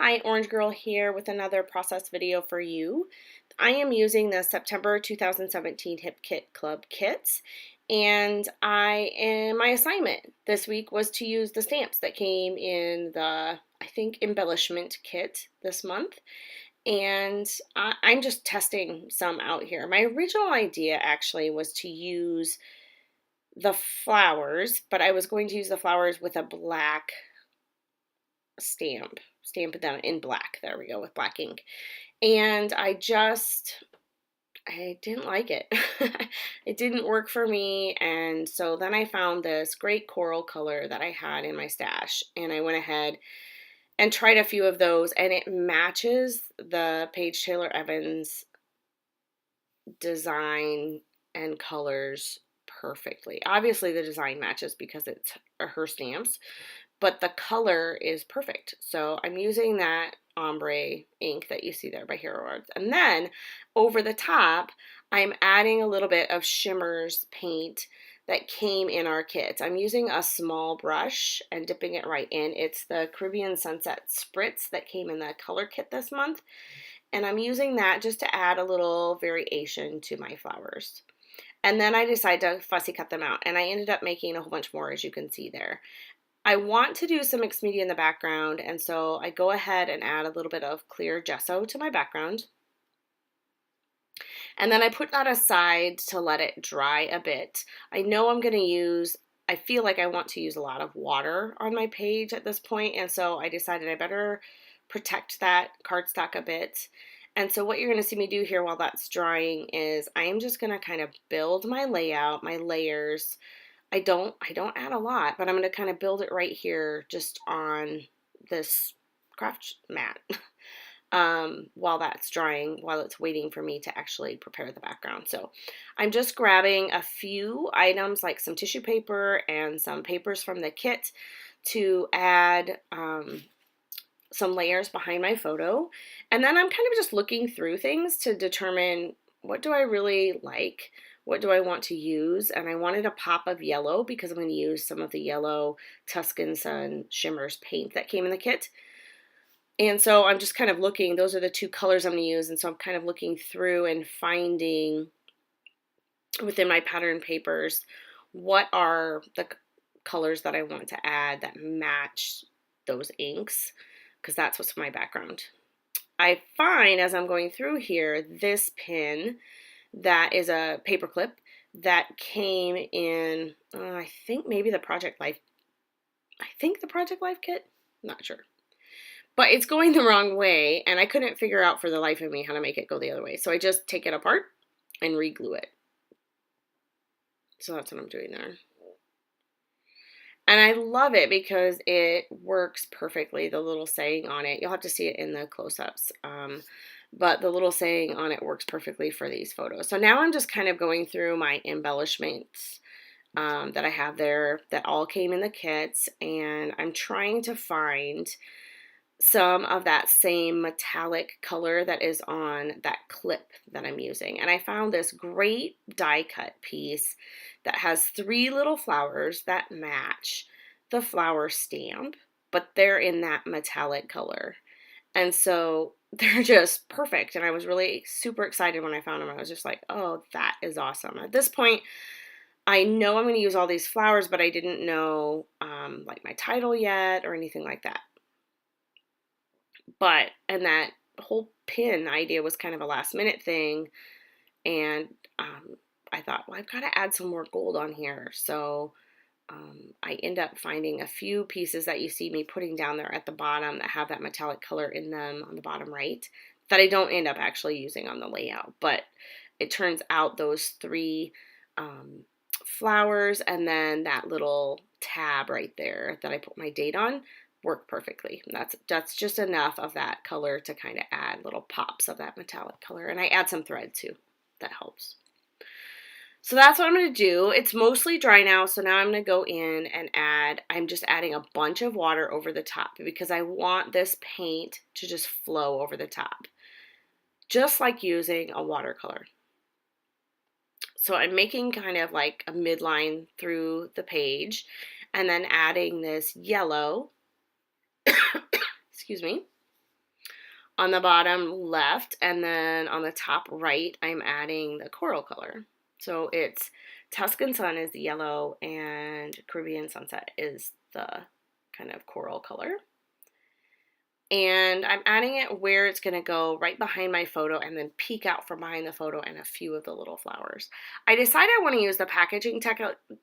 Hi, Orange Girl here with another process video for you. I am using the September 2017 Hip Kit Club kits, and my assignment this week was to use the stamps that came in the, I think, embellishment kit this month. And I'm just testing some out here. My original idea actually was to use the flowers, but I was going to use the flowers with a black stamp them in black. There we go, with black ink. And I didn't like it. It didn't work for me. And so then I found this great coral color that I had in my stash, and I went ahead and tried a few of those, and it matches the Paige Taylor Evans design and colors perfectly. Obviously the design matches because it's her stamps, but the color is perfect. So I'm using that ombre ink that you see there by Hero Arts. And then over the top, I'm adding a little bit of Shimmers paint that came in our kits. I'm using a small brush and dipping it right in. It's the Caribbean Sunset Spritz that came in the color kit this month. And I'm using that just to add a little variation to my flowers. And then I decided to fussy cut them out, and I ended up making a whole bunch more, as you can see there. I want to do some mixed media in the background, and so I go ahead and add a little bit of clear gesso to my background. And then I put that aside to let it dry a bit. I know I feel like I want to use a lot of water on my page at this point, and so I decided I better protect that cardstock a bit. And so what you're going to see me do here while that's drying is I am just going to kind of build my layout, my layers. I don't add a lot, but I'm going to kind of build it right here just on this craft mat while that's drying, while it's waiting for me to actually prepare the background. So I'm just grabbing a few items like some tissue paper and some papers from the kit to add some layers behind my photo. And then I'm kind of just looking through things to determine what do I really like, what do I want to use. And I wanted a pop of yellow because I'm going to use some of the yellow Tuscan Sun Shimmers paint that came in the kit. And so I'm just kind of looking, those are the two colors I'm going to use. And so I'm kind of looking through and finding within my pattern papers what are the colors that I want to add that match those inks, because that's what's my background. I find as I'm going through here this pin that is a paper clip that came in, I think maybe the Project Life kit, not sure. But it's going the wrong way, and I couldn't figure out for the life of me how to make it go the other way. So I just take it apart and re-glue it. So that's what I'm doing there. And I love it because it works perfectly, the little saying on it. You'll have to see it in the close-ups. But the little saying on it works perfectly for these photos. So now I'm just kind of going through my embellishments that I have there that all came in the kits. And I'm trying to find some of that same metallic color that is on that clip that I'm using. And I found this great die cut piece that has 3 little flowers that match the flower stamp, but they're in that metallic color. And so they're just perfect. And I was really super excited when I found them. I was just like, oh, that is awesome. At this point, I know I'm going to use all these flowers, but I didn't know like my title yet or anything like that. And that whole pin idea was kind of a last minute thing. And I thought, well, I've got to add some more gold on here. So I end up finding a few pieces that you see me putting down there at the bottom that have that metallic color in them on the bottom right that I don't end up actually using on the layout. But it turns out those 3 flowers and then that little tab right there that I put my date on work perfectly. That's just enough of that color to kind of add little pops of that metallic color. And I add some thread too. That helps. So that's what I'm going to do. It's mostly dry now, so now I'm going to go in and I'm just adding a bunch of water over the top because I want this paint to just flow over the top, just like using a watercolor. So I'm making kind of like a midline through the page and then adding this yellow, excuse me, on the bottom left, and then on the top right, I'm adding the coral color. So it's Tuscan Sun is the yellow, and Caribbean Sunset is the kind of coral color. And I'm adding it where it's going to go right behind my photo and then peek out from behind the photo and a few of the little flowers. I decided I want to use the packaging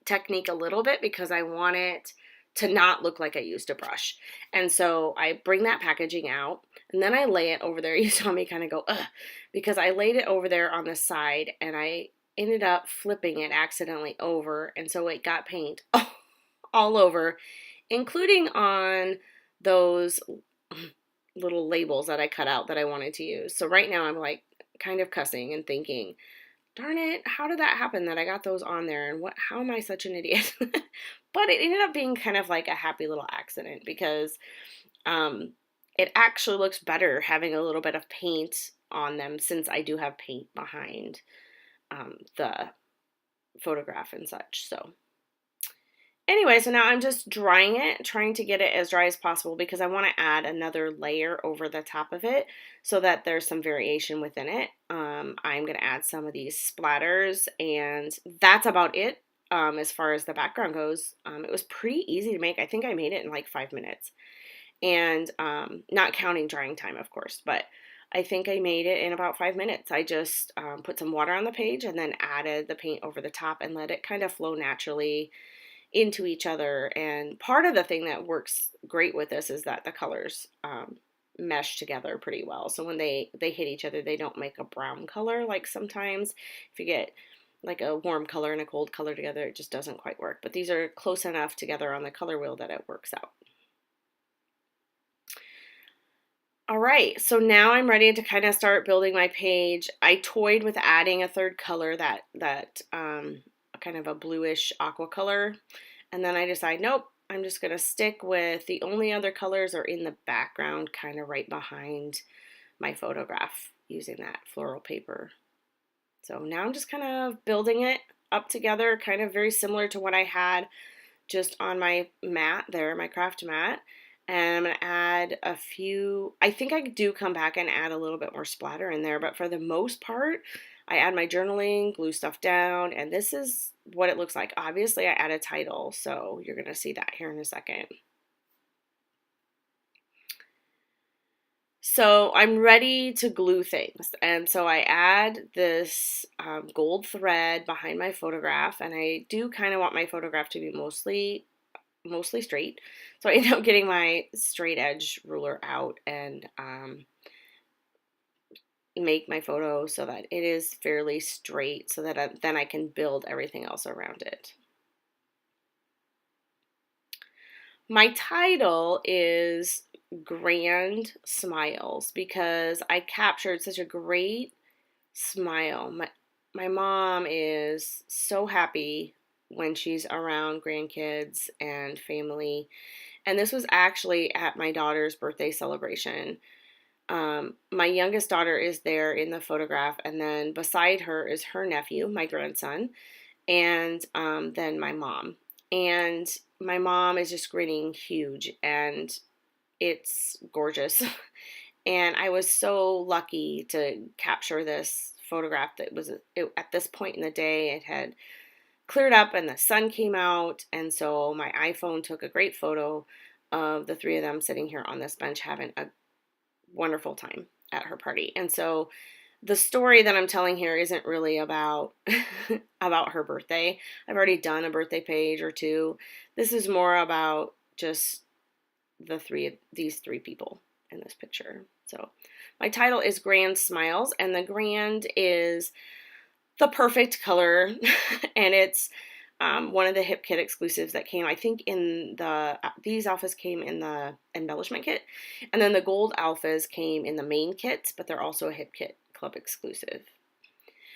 technique a little bit because I want it to not look like I used a brush. And so I bring that packaging out and then I lay it over there. You saw me kind of go, ugh, because I laid it over there on the side and I ended up flipping it accidentally over. And so it got paint all over, including on those little labels that I cut out that I wanted to use. So right now I'm like kind of cussing and thinking, darn it, how did that happen that I got those on there, and how am I such an idiot? But it ended up being kind of like a happy little accident because it actually looks better having a little bit of paint on them since I do have paint behind the photograph and such. So anyway, so now I'm just drying it, trying to get it as dry as possible because I want to add another layer over the top of it so that there's some variation within it. I'm going to add some of these splatters, and that's about it as far as the background goes. It was pretty easy to make. I think I made it in like 5 minutes, and not counting drying time, of course, but I think I made it in about 5 minutes. I just put some water on the page and then added the paint over the top and let it kind of flow naturally into each other. And part of the thing that works great with this is that the colors mesh together pretty well. So when they hit each other, they don't make a brown color like sometimes if you get like a warm color and a cold color together, it just doesn't quite work. But these are close enough together on the color wheel that it works out. All right, so now I'm ready to kind of start building my page. I toyed with adding a third color, that kind of a bluish aqua color, and then I decided, nope, I'm just going to stick with the only other colors are in the background, kind of right behind my photograph using that floral paper. So now I'm just kind of building it up together, kind of very similar to what I had just on my mat there, my craft mat. And I'm going to add a few, I think I do come back and add a little bit more splatter in there, but for the most part, I add my journaling, glue stuff down, and this is what it looks like. Obviously, I add a title, so you're going to see that here in a second. So I'm ready to glue things, and so I add this gold thread behind my photograph, and I do kind of want my photograph to be mostly straight. So I end up getting my straight edge ruler out and make my photo so that it is fairly straight so that then I can build everything else around it. My title is Grand Smiles because I captured such a great smile. My mom is so happy when she's around grandkids and family. And this was actually at my daughter's birthday celebration. My youngest daughter is there in the photograph, and then beside her is her nephew, my grandson, and then my mom. And my mom is just grinning huge, and it's gorgeous. And I was so lucky to capture this photograph that was at this point in the day. It had cleared up and the sun came out, and so my iPhone took a great photo of the three of them sitting here on this bench having a wonderful time at her party. And so the story that I'm telling here isn't really about about her birthday. I've already done a birthday page or two. This is more about just these three people in this picture. So my title is Grand Smiles, and the grand is the perfect color, and it's one of the Hip Kit exclusives that came, I think, in these alphas came in the embellishment kit, and then the gold alphas came in the main kit, but they're also a Hip Kit Club exclusive.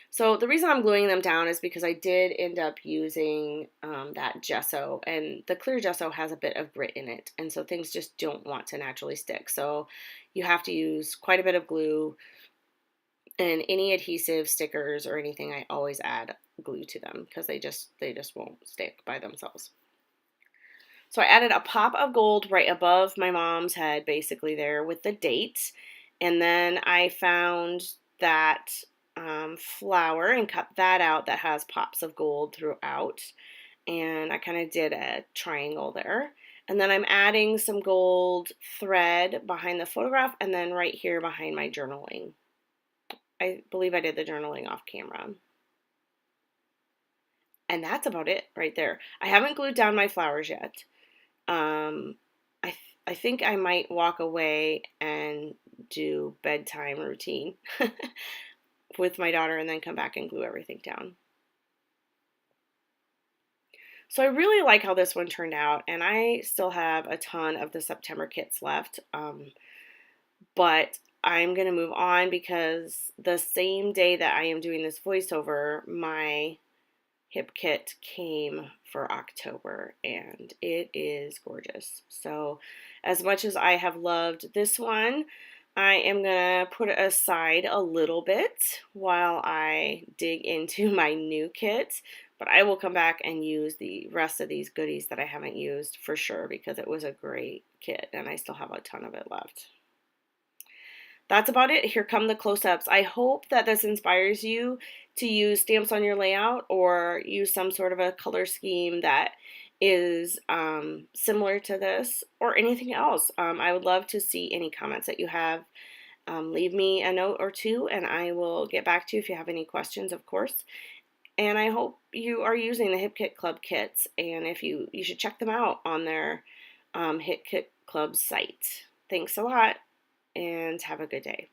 So the reason I'm gluing them down is because I did end up using that gesso, and the clear gesso has a bit of grit in it, and so things just don't want to naturally stick. So you have to use quite a bit of glue, and any adhesive, stickers, or anything, I always add glue to them because they just won't stick by themselves. So I added a pop of gold right above my mom's head, basically there with the date. And then I found that flower and cut that out that has pops of gold throughout. And I kind of did a triangle there. And then I'm adding some gold thread behind the photograph and then right here behind my journaling. I believe I did the journaling off camera. And that's about it right there. I haven't glued down my flowers yet. Um, I think I might walk away and do bedtime routine with my daughter and then come back and glue everything down. So I really like how this one turned out, and I still have a ton of the September kits left, but I'm going to move on because the same day that I am doing this voiceover, my hip kit came for October, and it is gorgeous. So as much as I have loved this one, I am going to put it aside a little bit while I dig into my new kit, but I will come back and use the rest of these goodies that I haven't used for sure because it was a great kit and I still have a ton of it left. That's about it. Here come the close-ups. I hope that this inspires you to use stamps on your layout or use some sort of a color scheme that is similar to this or anything else. I would love to see any comments that you have. Leave me a note or two and I will get back to you if you have any questions, of course. And I hope you are using the Hip Kit Club kits, and if you should check them out on their Hip Kit Club site. Thanks a lot and have a good day.